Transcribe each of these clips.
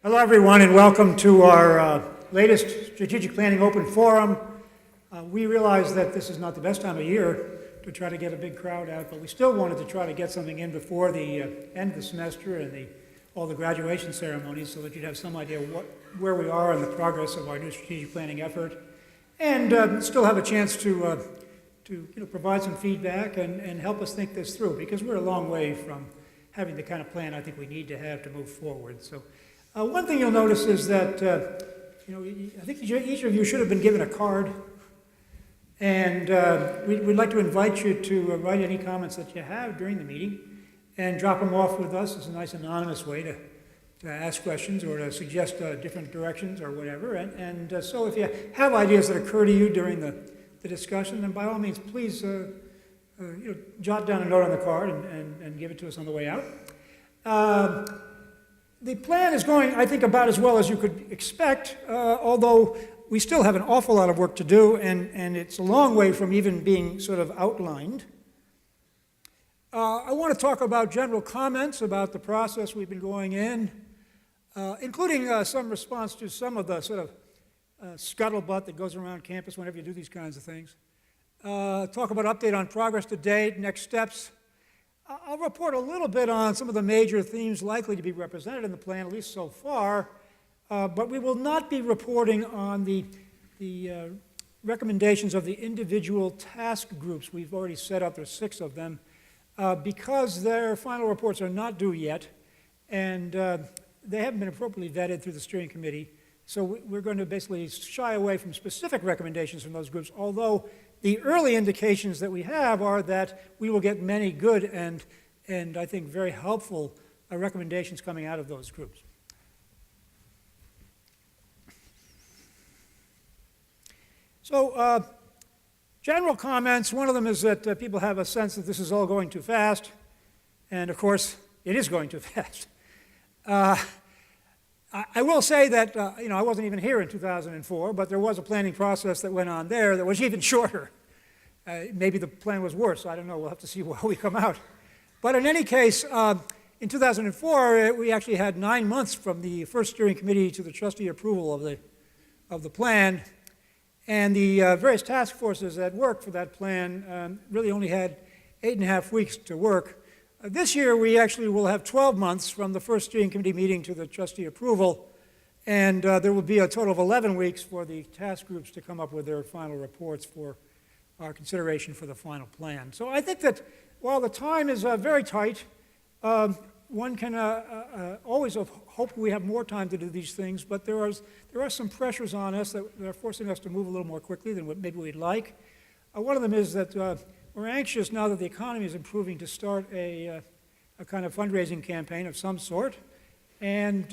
Hello, everyone, and welcome to our latest Strategic Planning Open Forum. We realize that this is not the best time of year to try to get a big crowd out, but we still wanted to try to get something in before the end of the semester and all the graduation ceremonies so that you'd have some idea where we are in the progress of our new strategic planning effort, and still have a chance to provide some feedback and help us think this through, because we're a long way from having the kind of plan I think we need to have to move forward. So one thing you'll notice is that I think each of you should have been given a card, and we'd like to invite you to write any comments that you have during the meeting and drop them off with us. It's a nice anonymous way to ask questions or to suggest different directions or whatever. And so if you have ideas that occur to you during the discussion, then by all means, please jot down a note on the card and give it to us on the way out. The plan is going, I think, about as well as you could expect, although we still have an awful lot of work to do, and it's a long way from even being sort of outlined. I want to talk about general comments about the process we've been going in, including some response to some of the sort of scuttlebutt that goes around campus whenever you do these kinds of things. Talk about update on progress to date, next steps. I'll report a little bit on some of the major themes likely to be represented in the plan, at least so far, but we will not be reporting on the recommendations of the individual task groups we've already set up. There's 6 of them, because their final reports are not due yet, and they haven't been appropriately vetted through the steering committee. So we're going to basically shy away from specific recommendations from those groups, although the early indications that we have are that we will get many good and I think very helpful recommendations coming out of those groups. So general comments, one of them is that people have a sense that this is all going too fast, and of course it is going too fast. I will say that, I wasn't even here in 2004, but there was a planning process that went on there that was even shorter. Maybe the plan was worse. I don't know. We'll have to see how we come out. But in any case, in 2004, we actually had 9 months from the first steering committee to the trustee approval of the plan. And the various task forces that worked for that plan really only had 8.5 weeks to work. This year, we actually will have 12 months from the first steering committee meeting to the trustee approval, and there will be a total of 11 weeks for the task groups to come up with their final reports for our consideration for the final plan. So I think that while the time is very tight, one can always hope we have more time to do these things, but there are some pressures on us that are forcing us to move a little more quickly than what maybe we'd like. One of them is that we're anxious, now that the economy is improving, to start a kind of fundraising campaign of some sort. And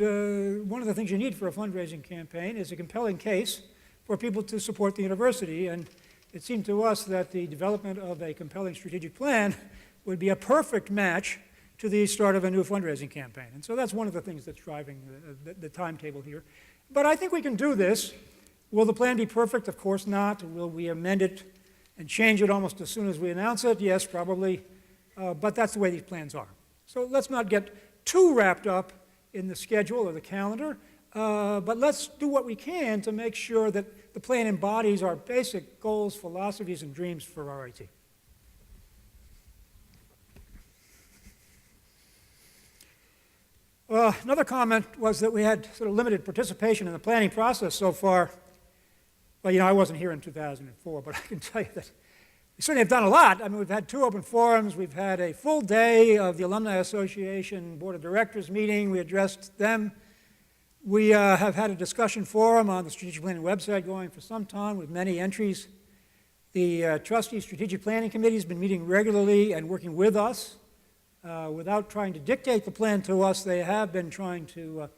one of the things you need for a fundraising campaign is a compelling case for people to support the university. And it seemed to us that the development of a compelling strategic plan would be a perfect match to the start of a new fundraising campaign. And so that's one of the things that's driving the timetable here. But I think we can do this. Will the plan be perfect? Of course not. Will we amend it and change it almost as soon as we announce it? Yes, probably. But that's the way these plans are. So let's not get too wrapped up in the schedule or the calendar, but let's do what we can to make sure that the plan embodies our basic goals, philosophies, and dreams for RIT. Another comment was that we had sort of limited participation in the planning process so far. Well, I wasn't here in 2004, but I can tell you that we certainly have done a lot. I mean, we've had 2 open forums. We've had a full day of the Alumni Association Board of Directors meeting. We addressed them. We have had a discussion forum on the Strategic Planning website going for some time with many entries. The Trustee Strategic Planning Committee has been meeting regularly and working with us. Without trying to dictate the plan to us, they have been trying to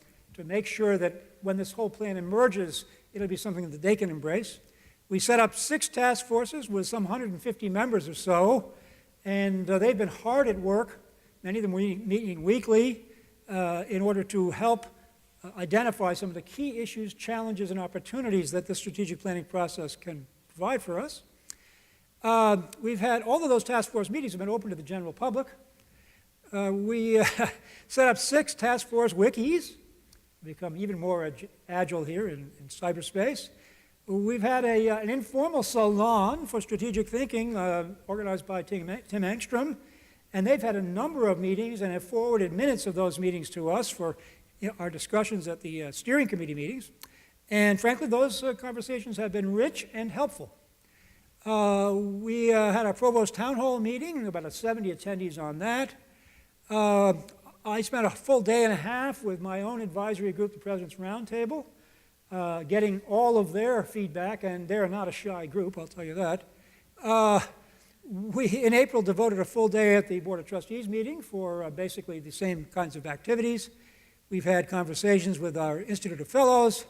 make sure that when this whole plan emerges, it'll be something that they can embrace. We set up 6 task forces with some 150 members or so, and they've been hard at work, many of them meeting weekly, in order to help identify some of the key issues, challenges, and opportunities that the strategic planning process can provide for us. We've had, all of those task force meetings have been open to the general public. We set up 6 task force wikis. become even more agile here in cyberspace. We've had an informal salon for strategic thinking organized by Tim Engstrom, and they've had a number of meetings and have forwarded minutes of those meetings to us for our discussions at the steering committee meetings. And frankly, those conversations have been rich and helpful. We had a provost town hall meeting, about 70 attendees on that. I spent a full day and a half with my own advisory group, the President's Roundtable, getting all of their feedback, and they're not a shy group, I'll tell you that. We, in April, devoted a full day at the Board of Trustees meeting for basically the same kinds of activities. We've had conversations with our Institute of Fellows.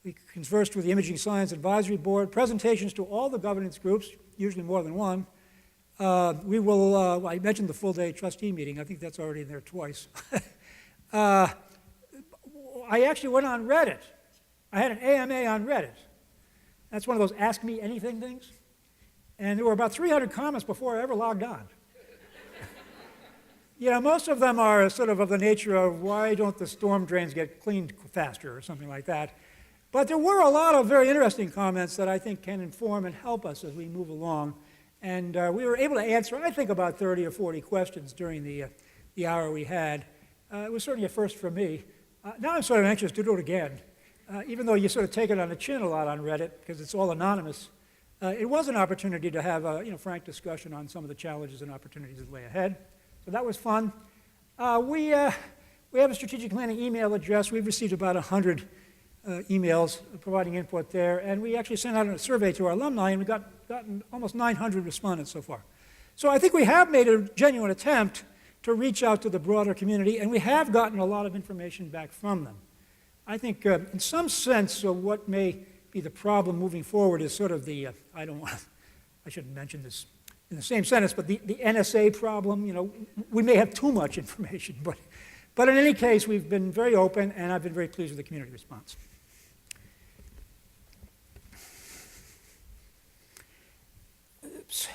We conversed with the Imaging Science Advisory Board, presentations to all the governance groups, usually more than one. I mentioned the full-day trustee meeting. I think that's already in there twice. I actually went on Reddit. I had an AMA on Reddit. That's one of those Ask Me Anything things. And there were about 300 comments before I ever logged on. Most of them are sort of the nature of why don't the storm drains get cleaned faster or something like that. But there were a lot of very interesting comments that I think can inform and help us as we move along. And we were able to answer, I think, about 30 or 40 questions during the hour we had. It was certainly a first for me. Now I'm sort of anxious to do it again. Even though you sort of take it on the chin a lot on Reddit, because it's all anonymous, it was an opportunity to have a frank discussion on some of the challenges and opportunities that lay ahead. So that was fun. We have a strategic planning email address. We've received about 100 emails providing input there, and we actually sent out a survey to our alumni, and we gotten almost 900 respondents so far. So I think we have made a genuine attempt to reach out to the broader community, and we have gotten a lot of information back from them. I think in some sense what may be the problem moving forward is sort of the, I shouldn't mention this in the same sentence, but the NSA problem. We may have too much information, but in any case, we've been very open, and I've been very pleased with the community response. Oops.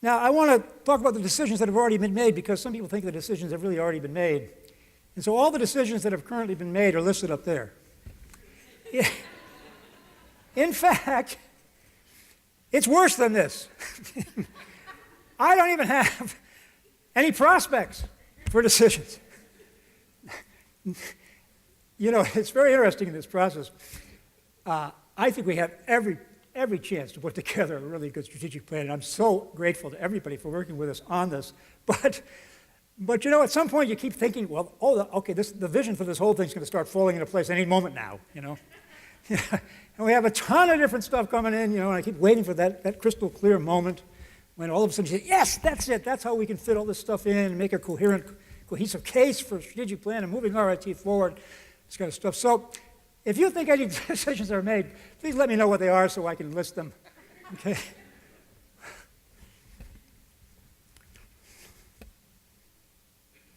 Now, I want to talk about the decisions that have already been made, because some people think the decisions have really already been made. And so all the decisions that have currently been made are listed up there. In fact, it's worse than this. I don't even have any prospects for decisions. It's very interesting in this process. I think we have every chance to put together a really good strategic plan, and I'm so grateful to everybody for working with us on this. But at some point you keep thinking, well, okay, the vision for this whole thing's going to start falling into place any moment now, And we have a ton of different stuff coming in, and I keep waiting for that crystal clear moment when all of a sudden you say, yes, that's it. That's how we can fit all this stuff in and make a coherent, cohesive case for a strategic plan and moving RIT forward, this kind of stuff. So if you think any decisions are made, please let me know what they are so I can list them. Okay.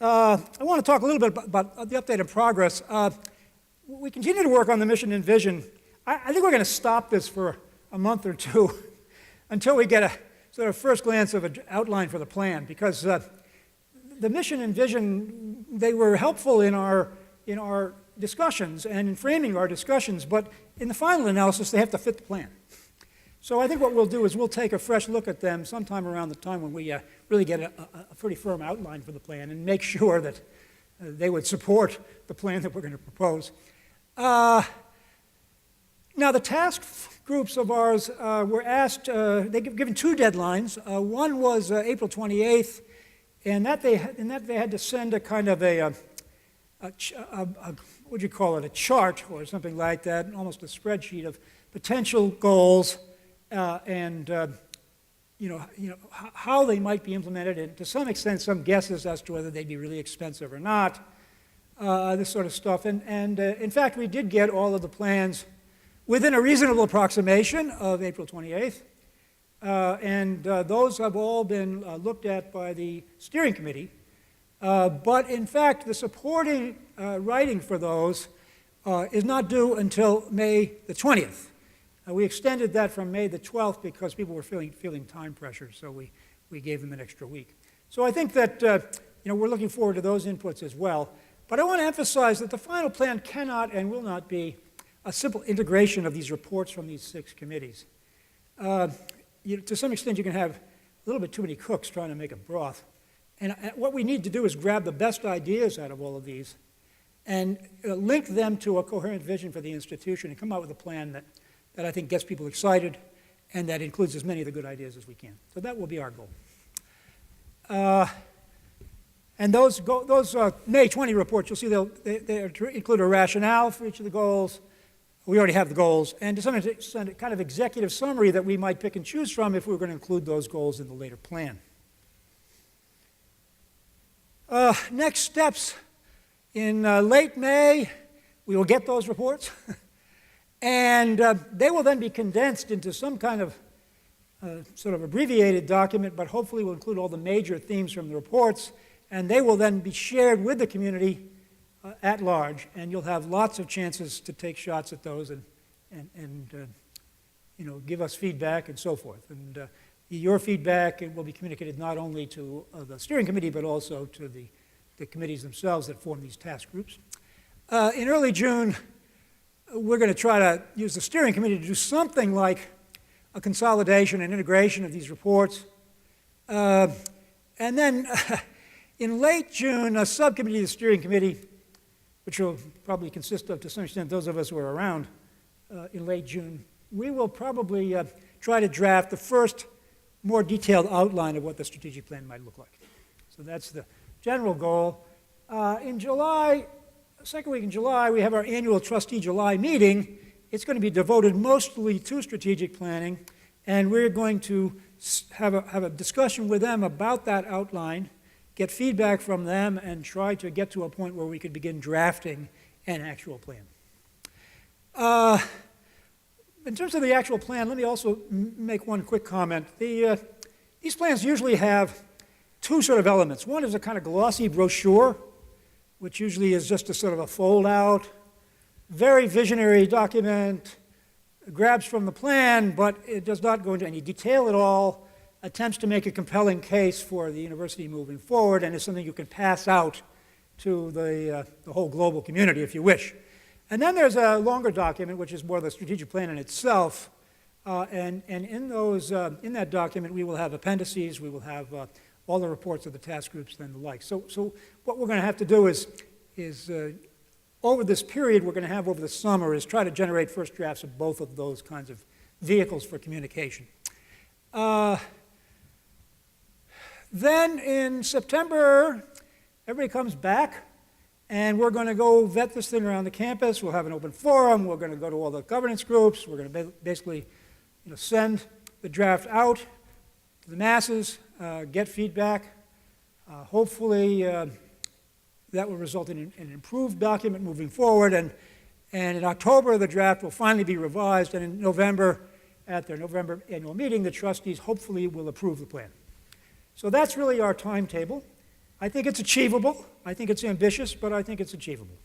I want to talk a little bit about the update and progress. We continue to work on the mission and vision. I think we're going to stop this for a month or two until we get a sort of first glance of an outline for the plan, because the mission and vision, they were helpful in our discussions and in framing our discussions, but in the final analysis, they have to fit the plan. So I think what we'll do is we'll take a fresh look at them sometime around the time when we really get a pretty firm outline for the plan and make sure that they would support the plan that we're going to propose. Now, the task groups of ours were asked, they given two deadlines. One was April 28th, and that they had to send a kind of what would you call it, a chart or something like that, almost a spreadsheet of potential goals and how they might be implemented, and to some extent some guesses as to whether they'd be really expensive or not, this sort of stuff. And in fact, we did get all of the plans within a reasonable approximation of April 28th, and those have all been looked at by the steering committee. But in fact, the supporting writing for those is not due until May the 20th. We extended that from May the 12th because people were feeling time pressure, so we gave them an extra week. So I think that we're looking forward to those inputs as well. But I want to emphasize that the final plan cannot and will not be a simple integration of these reports from these 6 committees. To some extent, you can have a little bit too many cooks trying to make a broth. And what we need to do is grab the best ideas out of all of these and link them to a coherent vision for the institution and come out with a plan that I think gets people excited and that includes as many of the good ideas as we can. So that will be our goal. And those May 20 reports, you'll see they include a rationale for each of the goals. We already have the goals, and to some extent, a kind of executive summary that we might pick and choose from if we were going to include those goals in the later plan. Next steps. In late May, we will get those reports, and they will then be condensed into some kind of sort of abbreviated document, but hopefully will include all the major themes from the reports, and they will then be shared with the community at large, and you'll have lots of chances to take shots at those and give us feedback and so forth. And your feedback will be communicated not only to the steering committee, but also to the committees themselves that form these task groups. In early June, we're going to try to use the steering committee to do something like a consolidation and integration of these reports. And then in late June, a subcommittee of the steering committee, which will probably consist of, to some extent, those of us who are around in late June, we will probably try to draft the first more detailed outline of what the strategic plan might look like. So that's the general goal. In July, second week in July, we have our annual Trustee July meeting. It's going to be devoted mostly to strategic planning, and we're going to have a discussion with them about that outline, get feedback from them, and try to get to a point where we could begin drafting an actual plan. In terms of the actual plan, let me also make one quick comment. These plans usually have 2 sort of elements. One is a kind of glossy brochure, which usually is just a sort of a fold-out, very visionary document, grabs from the plan, but it does not go into any detail at all, attempts to make a compelling case for the university moving forward, and is something you can pass out to the whole global community if you wish. And then there's a longer document, which is more the strategic plan in itself, and in that document we will have appendices, we will have all the reports of the task groups and the like. So what we're going to have to do is over this period we're going to have over the summer is try to generate first drafts of both of those kinds of vehicles for communication. Then in September, everybody comes back, and we're going to go vet this thing around the campus. We'll have an open forum. We're going to go to all the governance groups. We're going to basically send the draft out to the masses, get feedback. Hopefully, that will result in an improved document moving forward. And in October, the draft will finally be revised. And in November, at their November annual meeting, the trustees hopefully will approve the plan. So that's really our timetable. I think it's achievable. I think it's ambitious, but I think it's achievable.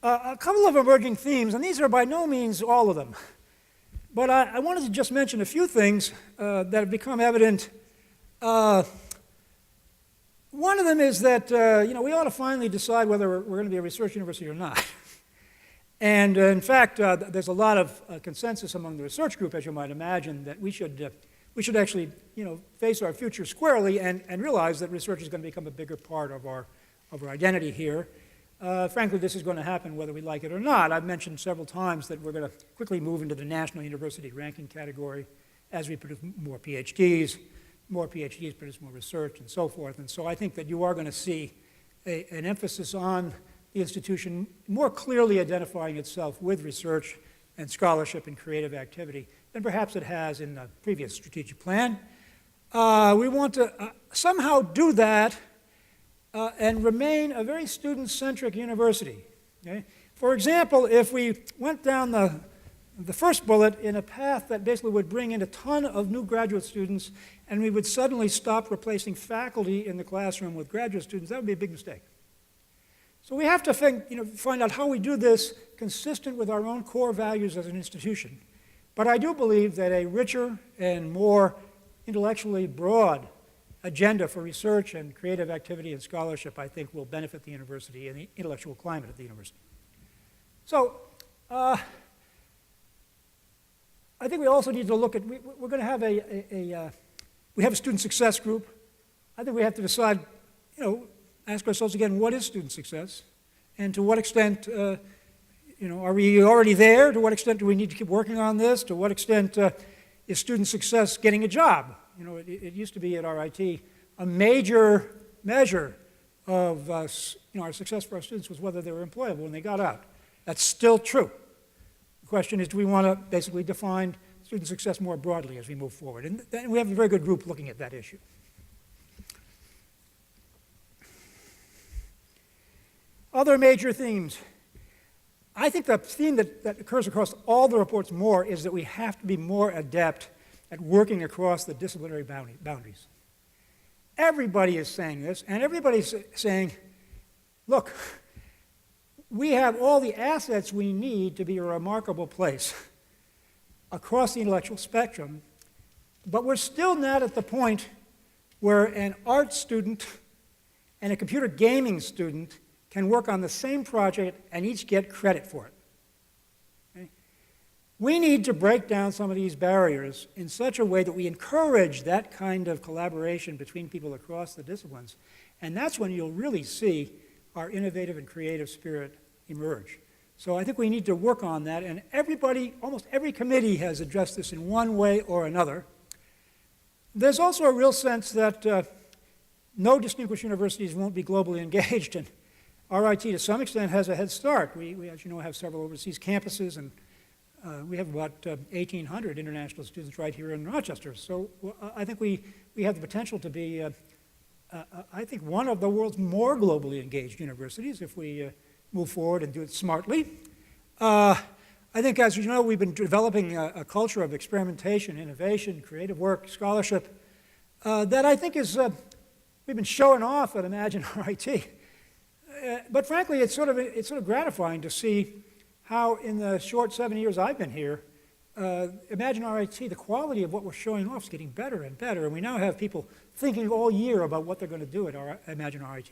A couple of emerging themes, and these are by no means all of them. But I wanted to just mention a few things that have become evident. One of them is that we ought to finally decide whether we're going to be a research university or not. And in fact, there's a lot of consensus among the research group, as you might imagine, that we should actually face our future squarely and realize that research is going to become a bigger part of our identity here. Frankly, this is going to happen whether we like it or not. I've mentioned several times that we're going to quickly move into the national university ranking category as we produce more PhDs. More PhDs produce more research and so forth. And so I think that you are going to see an emphasis on the institution more clearly identifying itself with research and scholarship and creative activity than perhaps it has in the previous strategic plan. We want to somehow do that and remain a very student-centric university. Okay? For example, if we went down the first bullet in a path that basically would bring in a ton of new graduate students and we would suddenly stop replacing faculty in the classroom with graduate students, that would be a big mistake. So we have to find out how we do this consistent with our own core values as an institution. But I do believe that a richer and more intellectually broad agenda for research and creative activity and scholarship, I think, will benefit the university and the intellectual climate at the university. So, I think we also need to look at, we're going to have we have a student success group. I think we have to decide, ask ourselves again, what is student success? And to what extent, are we already there? To what extent do we need to keep working on this? To what extent is student success getting a job? It used to be at RIT, a major measure of our success for our students was whether they were employable when they got out. That's still true. The question is, do we want to basically define student success more broadly as we move forward? And we have a very good group looking at that issue. Other major themes. I think the theme that occurs across all the reports more is that we have to be more adept at working across the disciplinary boundaries. Everybody is saying this, and everybody's saying, look, we have all the assets we need to be a remarkable place across the intellectual spectrum, but we're still not at the point where an art student and a computer gaming student can work on the same project and each get credit for it. Okay? We need to break down some of these barriers in such a way that we encourage that kind of collaboration between people across the disciplines, and that's when you'll really see our innovative and creative spirit emerge. So I think we need to work on that, and everybody, almost every committee has addressed this in one way or another. There's also a real sense that no distinguished universities won't be globally engaged, and RIT to some extent has a head start. We as you know, have several overseas campuses, and we have about 1,800 international students right here in Rochester. So I think we have the potential to be, I think, one of the world's more globally engaged universities if we move forward and do it smartly. I think, as you know, we've been developing a culture of experimentation, innovation, creative work, scholarship, that I think is, we've been showing off at Imagine RIT. But frankly, it's sort of gratifying to see how in the short 7 years I've been here, Imagine RIT, the quality of what we're showing off is getting better and better. And we now have people thinking all year about what they're going to do at Imagine RIT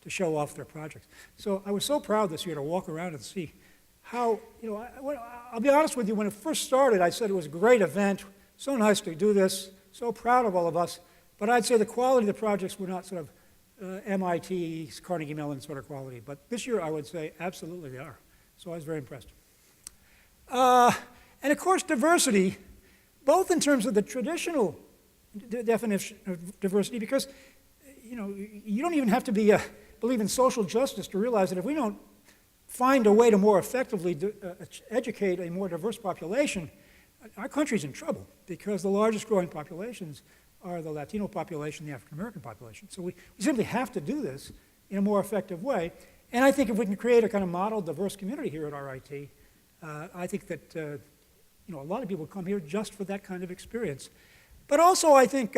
to show off their projects. So I was so proud this year to walk around and see how, I'll be honest with you, when it first started, I said it was a great event, so nice to do this, so proud of all of us. But I'd say the quality of the projects were not sort of MIT, Carnegie Mellon sort of quality. But this year, I would say absolutely they are. So I was very impressed. And of course, diversity, both in terms of the traditional definition of diversity, because you don't even have to believe in social justice to realize that if we don't find a way to more effectively educate a more diverse population, our country's in trouble, because the largest growing populations are the Latino population, the African American population. So we simply have to do this in a more effective way. And I think if we can create a kind of model diverse community here at RIT, I think that a lot of people come here just for that kind of experience. But also I think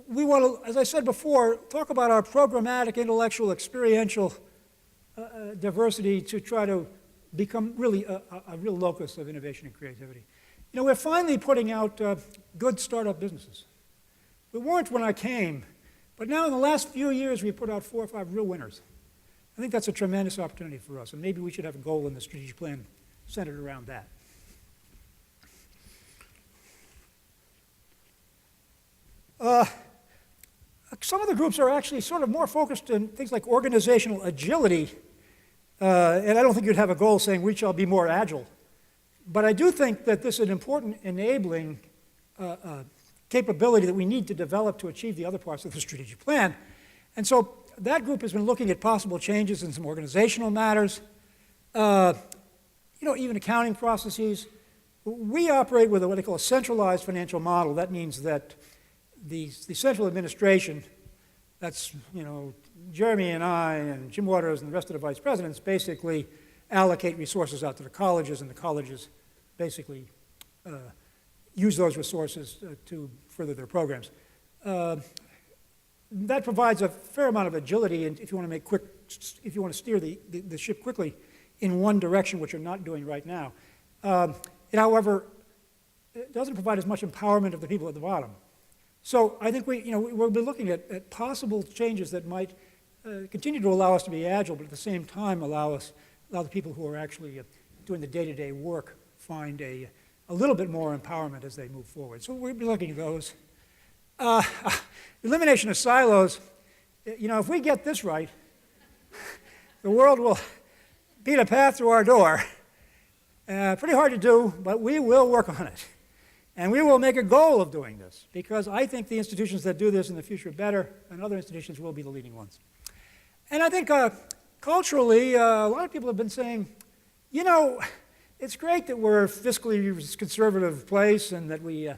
we want to, as I said before, talk about our programmatic, intellectual, experiential diversity to try to become really a real locus of innovation and creativity. We're finally putting out good startup businesses. We weren't when I came, but now in the last few years we've put out 4 or 5 real winners. I think that's a tremendous opportunity for us, and maybe we should have a goal in the strategic plan centered around that. Some of the groups are actually sort of more focused on things like organizational agility, and I don't think you'd have a goal saying we shall be more agile. But I do think that this is an important enabling capability that we need to develop to achieve the other parts of the strategic plan. And so that group has been looking at possible changes in some organizational matters, even accounting processes. We operate with what they call a centralized financial model. That means that the central administration, that's Jeremy and I and Jim Waters and the rest of the vice presidents basically allocate resources out to the colleges, and the colleges basically use those resources to further their programs. That provides a fair amount of agility, and if you want to steer the ship quickly in one direction, which you're not doing right now. However, it doesn't provide as much empowerment of the people at the bottom. So I think we'll be looking at possible changes that might continue to allow us to be agile, but at the same time allow the people who are actually doing the day-to-day work find a little bit more empowerment as they move forward. So we'll be looking at those. Elimination of silos. If we get this right, the world will beat a path through our door. Pretty hard to do, but we will work on it. And we will make a goal of doing this, because I think the institutions that do this in the future better, and other institutions will be the leading ones. And I think culturally, a lot of people have been saying, it's great that we're a fiscally conservative place and that we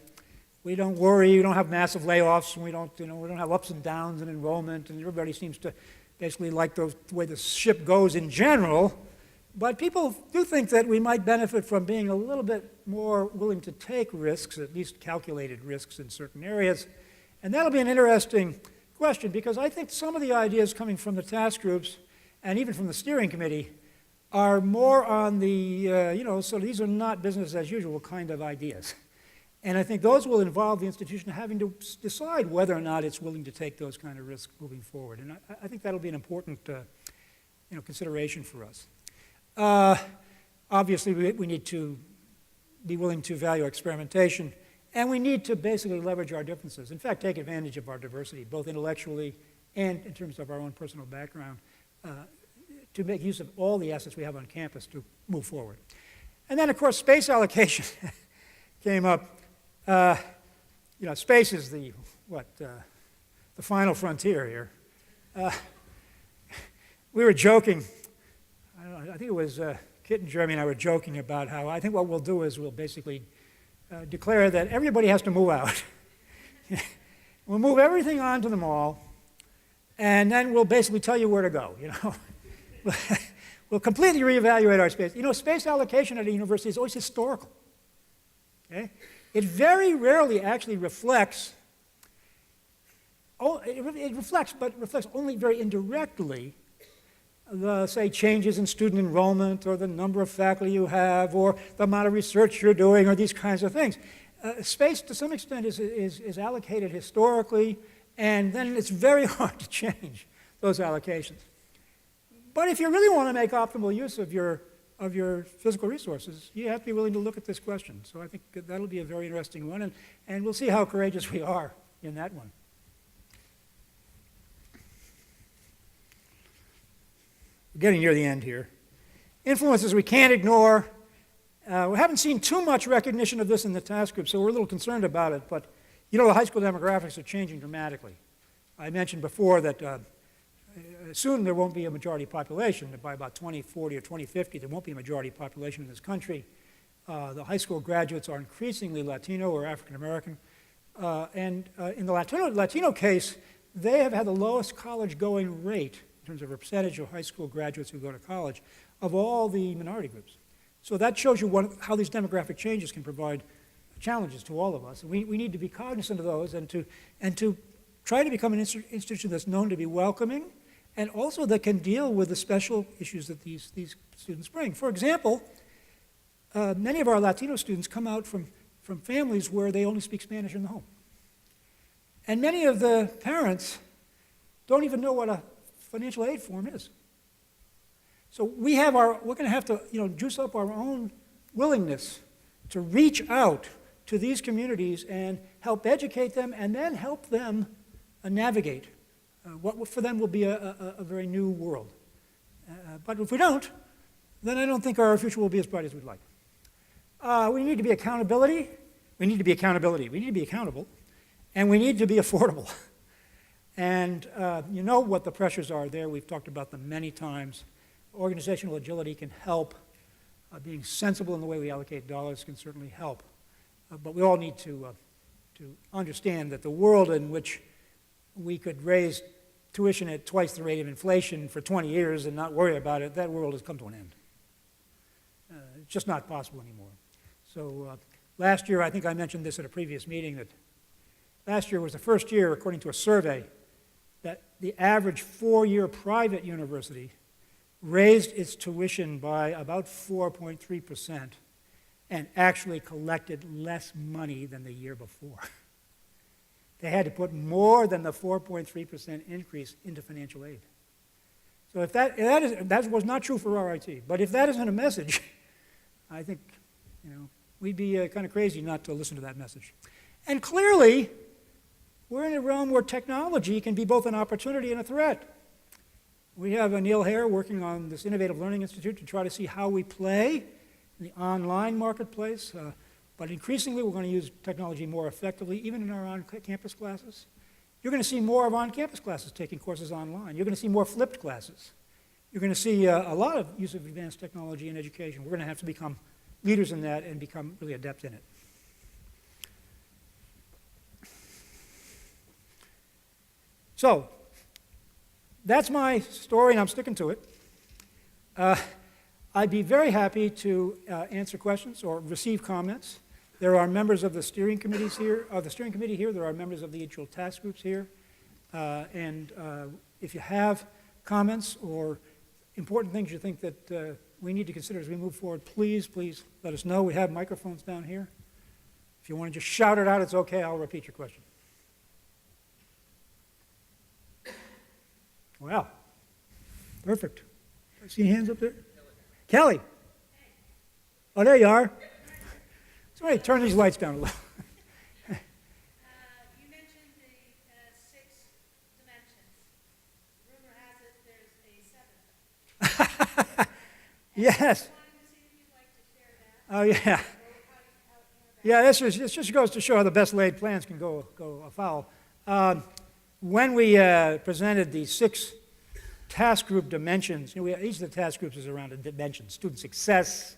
don't worry, we don't have massive layoffs, and we don't have ups and downs in enrollment, and everybody seems to basically like the way the ship goes in general. But people do think that we might benefit from being a little bit more willing to take risks, at least calculated risks in certain areas. And that'll be an interesting question, because I think some of the ideas coming from the task groups and even from the steering committee are more on the, so these are not business as usual kind of ideas. And I think those will involve the institution having to decide whether or not it's willing to take those kind of risks moving forward. And I think that'll be an important consideration for us. Obviously, we need to be willing to value experimentation, and we need to basically leverage our differences. In fact, take advantage of our diversity, both intellectually and in terms of our own personal background, to make use of all the assets we have on campus to move forward. And then, of course, space allocation came up. Space is the final frontier here. We were joking. I think it was Kit and Jeremy and I were joking about how I think what we'll do is we'll basically declare that everybody has to move out. We'll move everything onto the mall, and then we'll basically tell you where to go. We'll completely reevaluate our space. Space allocation at a university is always historical. Okay? It very rarely actually reflects. It reflects, but reflects only very indirectly say, changes in student enrollment, or the number of faculty you have, or the amount of research you're doing, or these kinds of things. Space, to some extent, is allocated historically, and then it's very hard to change those allocations. But if you really want to make optimal use of your physical resources, you have to be willing to look at this question. So I think that'll be a very interesting one, and we'll see how courageous we are in that one. We're getting near the end here. Influences we can't ignore. We haven't seen too much recognition of this in the task group, so we're a little concerned about it. But, the high school demographics are changing dramatically. I mentioned before that soon there won't be a majority population. By about 2040 or 2050, there won't be a majority population in this country. The high school graduates are increasingly Latino or African American. And in the Latino case, they have had the lowest college-going rate in terms of a percentage of high school graduates who go to college, of all the minority groups. So that shows you how these demographic changes can provide challenges to all of us. And we need to be cognizant of those and to try to become an institution that's known to be welcoming, and also that can deal with the special issues that these students bring. For example, many of our Latino students come out from families where they only speak Spanish in the home. And many of the parents don't even know what a financial aid form is. So we're going to have to juice up our own willingness to reach out to these communities and help educate them, and then help them navigate what for them will be a very new world. But if we don't, then I don't think our future will be as bright as we'd like. We need to be accountability. We need to be accountability. We need to be accountable, and we need to be affordable. And you know what the pressures are there. We've talked about them many times. Organizational agility can help. Being sensible in the way we allocate dollars can certainly help. But we all need to understand that the world in which we could raise tuition at twice the rate of inflation for 20 years and not worry about it, that world has come to an end. It's just not possible anymore. So last year, I think I mentioned this at a previous meeting, that last year was the first year, according to a survey, that the average four-year private university raised its tuition by about 4.3% and actually collected less money than the year before. they had to put more than the 4.3% increase into financial aid. So if that was not true for RIT, but if that isn't a message, I think, we'd be kind of crazy not to listen to that message. And clearly, we're in a realm where technology can be both an opportunity and a threat. We have Neil Hare working on this Innovative Learning Institute to try to see how we play in the online marketplace, but increasingly we're going to use technology more effectively, even in our on-campus classes. You're going to see more of on-campus classes taking courses online. You're going to see more flipped classes. You're going to see a lot of use of advanced technology in education. We're going to have to become leaders in that and become really adept in it. So, that's my story, and I'm sticking to it. I'd be very happy to answer questions or receive comments. There are members of the steering committees here, There are members of the individual task groups here. And if you have comments or important things you think that we need to consider as we move forward, please let us know. We have microphones down here. If you want to just shout it out, it's okay. I'll repeat your question. Wow. Perfect. I see hands up there? Kelly. Oh, there you are. Somebody turn these lights down a little. You mentioned the 6 dimensions. Rumor has it there's a 7th. Yes. Oh, yeah. Yeah, this just goes to show how the best laid plans can go afoul. When we presented the 6 task group dimensions, each of the task groups is around a dimension: student success,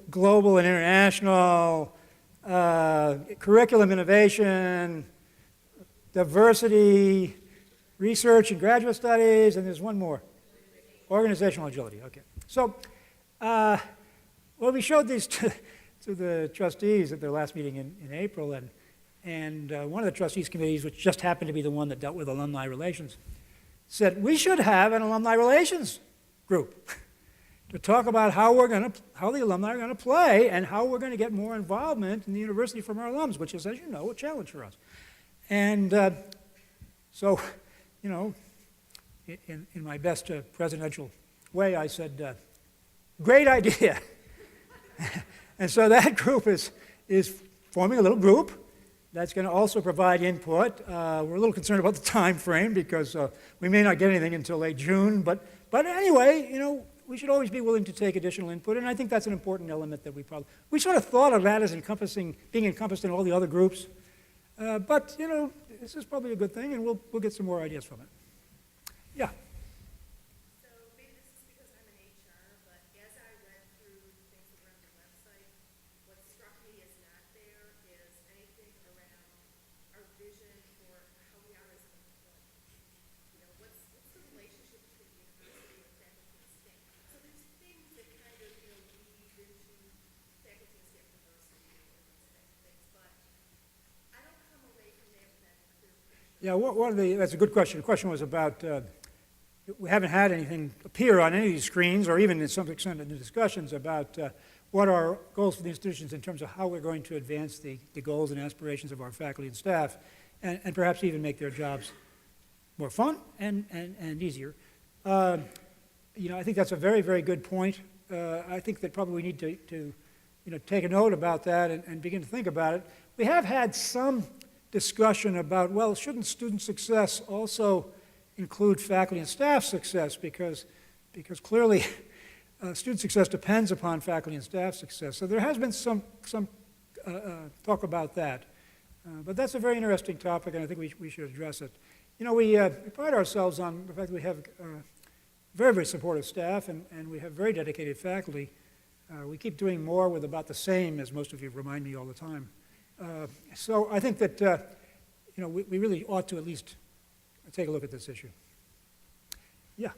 global and international, curriculum innovation, diversity, research and graduate studies, and there's one more: organizational agility. Okay. So, well, we showed these to the trustees at their last meeting in April, and one of the trustees committees, which just happened to be the one that dealt with alumni relations, said we should have an alumni relations group to talk about how the alumni are going to play and how we're going to get more involvement in the university from our alums, which is, as you know, a challenge for us. And so, in my best presidential way, I said, great idea. And so that group is forming a little group that's going to also provide input. We're a little concerned about the time frame because we may not get anything until late June. But anyway, we should always be willing to take additional input, and I think that's an important element that we sort of thought of that as being encompassed in all the other groups. But this is probably a good thing, and we'll get some more ideas from it. Yeah. So maybe this is because I'm in HR, but as I read through the things that were on the website, what struck me as not there is anything around our vision for how we are as an employer. What's the relationship between the university and faculty and staff? So there's things that kind of weave into faculty and staff diversity and those types of things, but I don't come away from that with that clear picture. Yeah, that's a good question. The question was about we haven't had anything appear on any of these screens, or even in some extent in the discussions about what are goals for the institutions in terms of how we're going to advance the goals and aspirations of our faculty and staff, and perhaps even make their jobs more fun and easier. I think that's a very, very good point. I think that probably we need to take a note about that and begin to think about it. We have had some discussion about, well, shouldn't student success also include faculty and staff success, because clearly student success depends upon faculty and staff success. So there has been some talk about that. But that's a very interesting topic, and I think we should address it. We pride ourselves on the fact that we have very, very supportive staff, and we have very dedicated faculty. We keep doing more with about the same, as most of you remind me all the time. So I think that we really ought to at least take a look at this issue. Yeah.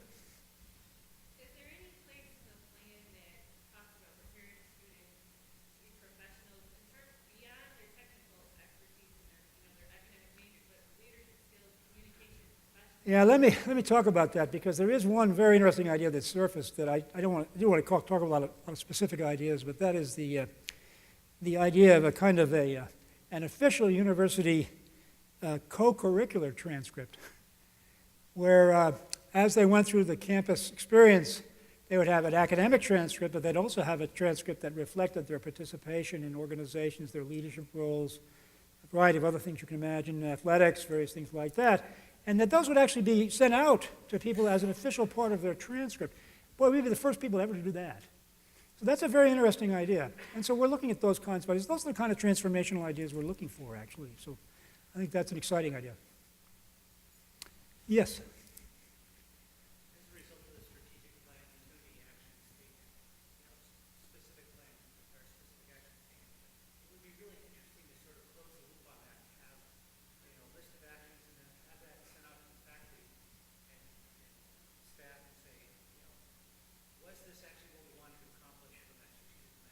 Is there any place in the plan that talks about preparing students to be professionals in terms beyond their technical expertise and their academic major, but leadership skills, communication, professional? Yeah, let me talk about that, because there is one very interesting idea that surfaced that I do want to talk about a lot of specific ideas, but that is the idea of a kind of a an official university co-curricular transcript, where as they went through the campus experience, they would have an academic transcript, but they'd also have a transcript that reflected their participation in organizations, their leadership roles, a variety of other things you can imagine, athletics, various things like that, and that those would actually be sent out to people as an official part of their transcript. Boy, we'd be the first people ever to do that. So that's a very interesting idea. And so we're looking at those kinds of ideas. Those are the kind of transformational ideas we're looking for, actually. So I think that's an exciting idea. Yes?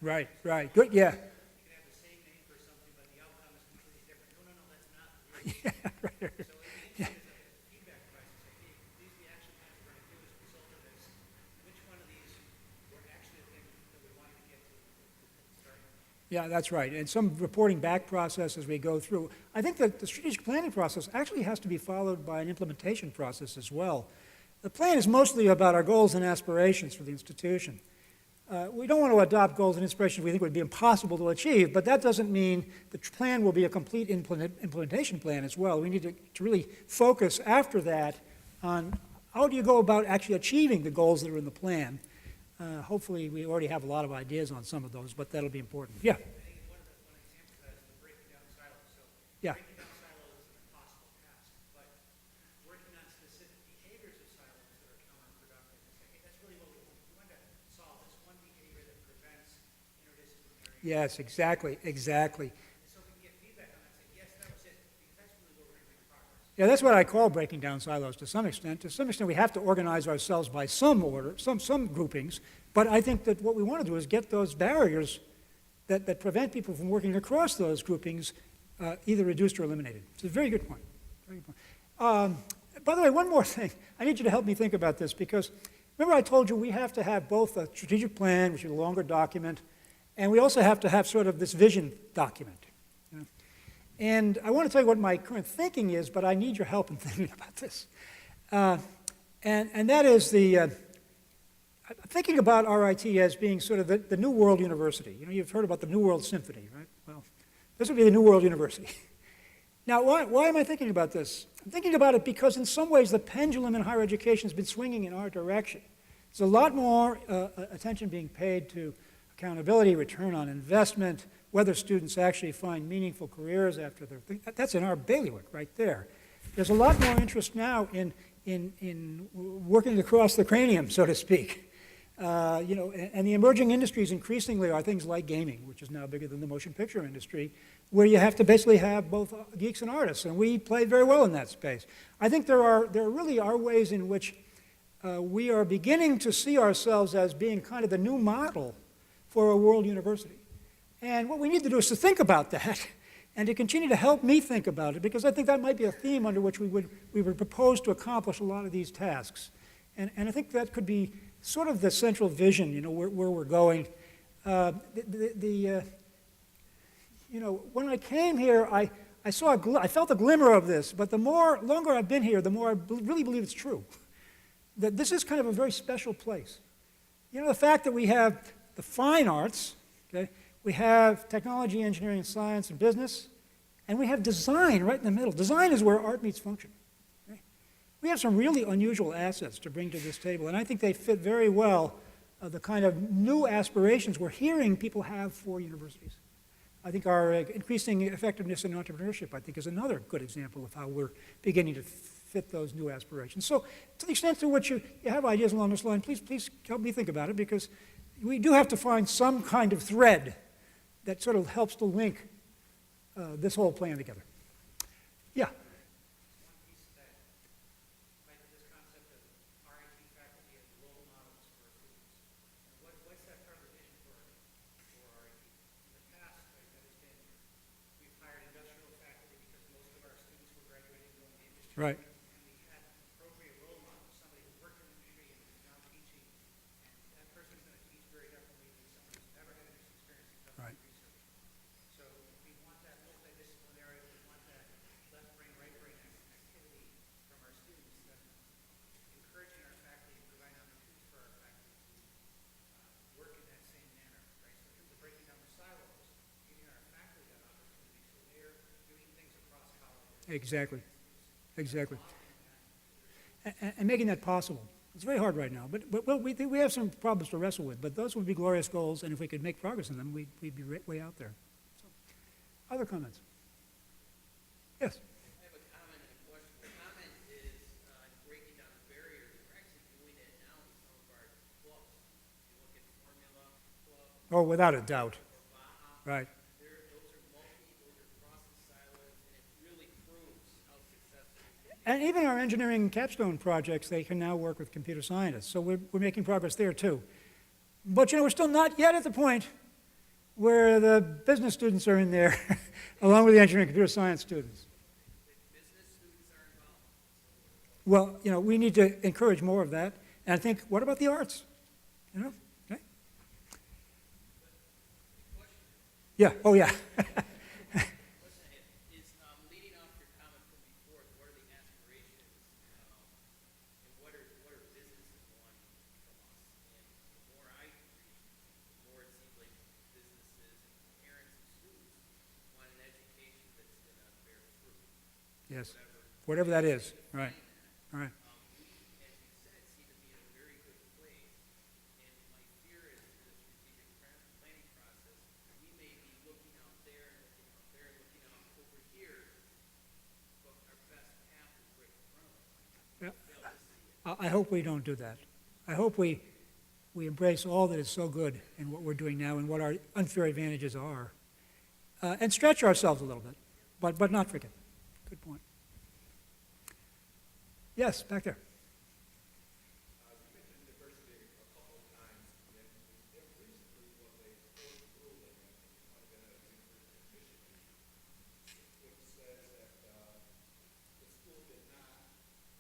Right, right. Good, yeah. You can have the same name for something, but the outcome is completely different. No, that's not. Yeah, right. So it is a feedback process. Hey, these are the action plans we're going to do as a result of this. Which one of these were actually the things that we wanted to get to start? Yeah, that's right. And some reporting back process as we go through. I think that the strategic planning process actually has to be followed by an implementation process as well. The plan is mostly about our goals and aspirations for the institution. We don't want to adopt goals and aspirations we think would be impossible to achieve, but that doesn't mean the plan will be a complete implementation plan as well. We need to really focus after that on how do you go about actually achieving the goals that are in the plan. Hopefully, we already have a lot of ideas on some of those, but that'll be important. Yeah? I think one example of that is the breaking down silos. So Yeah. breaking down silos is an impossible task, but working on specific behaviors of silos that are counterproductive and say, hey, that's really what we want to solve, this one behavior that prevents interdisciplinary. Yes, exactly, exactly. And so we can get feedback on that and say, yes, that was it, because that's really where we're going to make progress. Yeah, that's what I call breaking down silos to some extent. To some extent, we have to organize ourselves by some order, some groupings, but I think that what we want to do is get those barriers that prevent people from working across those groupings either reduced or eliminated. It's a very good point. Very good point. By the way, one more thing. I need you to help me think about this because remember I told you we have to have both a strategic plan, which is a longer document, and we also have to have sort of this vision document. You know? And I want to tell you what my current thinking is, but I need your help in thinking about this. And that is thinking about RIT as being sort of the New World University. You know, you've heard about the New World Symphony, right? Well, this would be the New World University. Now, why am I thinking about this? I'm thinking about it because in some ways the pendulum in higher education has been swinging in our direction. There's a lot more attention being paid to accountability, return on investment, whether students actually find meaningful careers after their thing. That's in our bailiwick right there. There's a lot more interest now in working across the cranium, so to speak. You know, and the emerging industries increasingly are things like gaming, which is now bigger than the motion picture industry, where you have to basically have both geeks and artists, and we play very well in that space. I think there really are ways in which we are beginning to see ourselves as being kind of the new model for a world university. And what we need to do is to think about that and to continue to help me think about it, because I think that might be a theme under which we would propose to accomplish a lot of these tasks. And I think that could be sort of the central vision, you know, where we're going. You know, when I came here, I felt a glimmer of this, but the longer I've been here, the more I really believe it's true. That this is kind of a very special place. You know, the fact that we have the fine arts, okay, we have technology, engineering, science, and business, and we have design right in the middle. Design is where art meets function. Okay? We have some really unusual assets to bring to this table, and I think they fit very well the kind of new aspirations we're hearing people have for universities. I think our increasing effectiveness in entrepreneurship, I think, is another good example of how we're beginning to fit those new aspirations. So to the extent to which you have ideas along this line, please help me think about it, because we do have to find some kind of thread that sort of helps to link this whole plan together. Yeah? One piece of that, like this concept of RIT faculty as role models for students. And what's that part of the vision for RIT? In the past, I understand we've hired industrial faculty because most of our students were graduating and going to industry. Right. And we had appropriate role models, somebody who worked in the industry and is now teaching, and that person's going to teach very differently than somebody who's never had any experience in government Right. research. So we want that multidisciplinary Exactly, exactly. And making that possible. It's very hard right now, but well, we think we have some problems to wrestle with, but those would be glorious goals, and if we could make progress in them, we'd be way out there. So, other comments? Yes? I have a comment and a question. The comment is breaking down the barriers. We're actually doing it now with some of our clubs. You look at Formula Club Oh, without a doubt. or Baja. Right. Those are those are cross the silos, and it really proves how successful it can be. And even our engineering capstone projects, they can now work with computer scientists. So we're making progress there too. But we're still not yet at the point where the business students are in there, along with the engineering and computer science students. The business students are involved. Well, we need to encourage more of that. And I think, what about the arts? Okay? Yeah, oh yeah. Listen, is leading off your comment from before, what are the aspirations, and what are businesses wanting from us? And the more I read, the more it seems like businesses and parents and students want an education that's going to bear fruit. Yes, whatever that is. Right, right. We, as you said, seem to be in a very good place. And my fear is through the strategic planning process, we may be looking out there and looking out there and looking out over here, but our best path is right in front of us. Yeah. Fail to see it. I hope we don't do that. I hope we embrace all that is so good in what we're doing now and what our unfair advantages are, and stretch ourselves a little bit, but not forget. Good point. Yes, back there. You mentioned diversity a couple of times, and there recently was a court ruling that might have been at a university in Michigan, which says that the school did not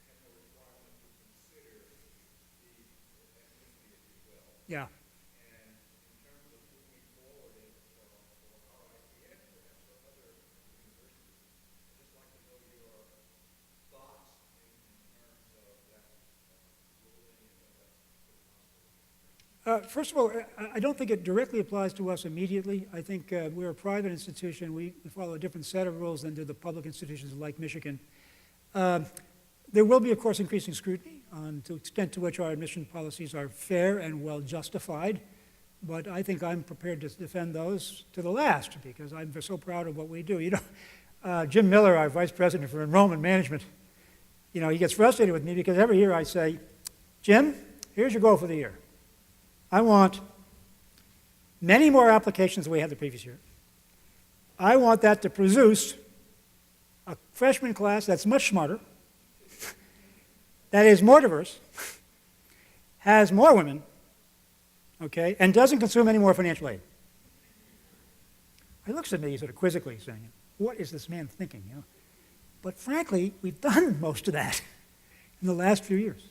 have no requirement to consider the ethnicity, if you will. Yeah. And in terms of moving forward for RIT and perhaps for other universities, I'd just like to know your thoughts in terms of that ruling and what that could possibly. First of all, I don't think it directly applies to us immediately. I think we're a private institution. We follow a different set of rules than do the public institutions like Michigan. There will be, of course, increasing scrutiny on the extent to which our admission policies are fair and well justified. But I think I'm prepared to defend those to the last because I'm so proud of what we do. Jim Miller, our vice president for enrollment management, he gets frustrated with me because every year I say, Jim, here's your goal for the year. I want many more applications than we had the previous year. I want that to produce a freshman class that's much smarter, that is more diverse, has more women, okay, and doesn't consume any more financial aid. He looks at me sort of quizzically saying, what is this man thinking? But frankly, we've done most of that in the last few years.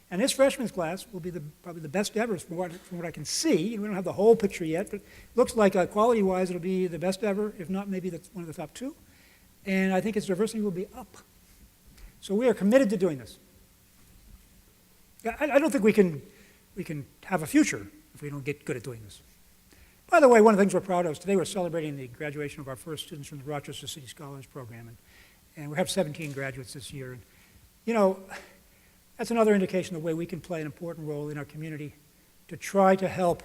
And this freshman's class will be probably the best ever from what I can see. We don't have the whole picture yet, but it looks like quality-wise it'll be the best ever, if not maybe one of the top two. And I think its diversity will be up. So we are committed to doing this. I don't think we can have a future if we don't get good at doing this. By the way, one of the things we're proud of is today we're celebrating the graduation of our first students from the Rochester City Scholars Program. And we have 17 graduates this year. And, that's another indication of the way we can play an important role in our community to try to help,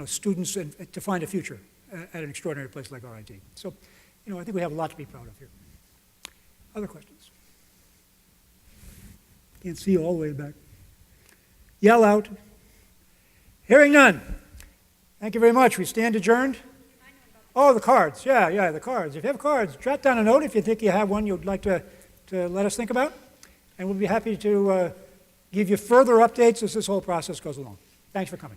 students to find a future at an extraordinary place like RIT. So, I think we have a lot to be proud of here. Other questions? Can't see all the way back. Yell out. Hearing none. Thank you very much. We stand adjourned. Oh, the cards. Yeah, the cards. If you have cards, jot down a note if you think you have one you'd like to let us think about. And we'll be happy to give you further updates as this whole process goes along. Thanks for coming.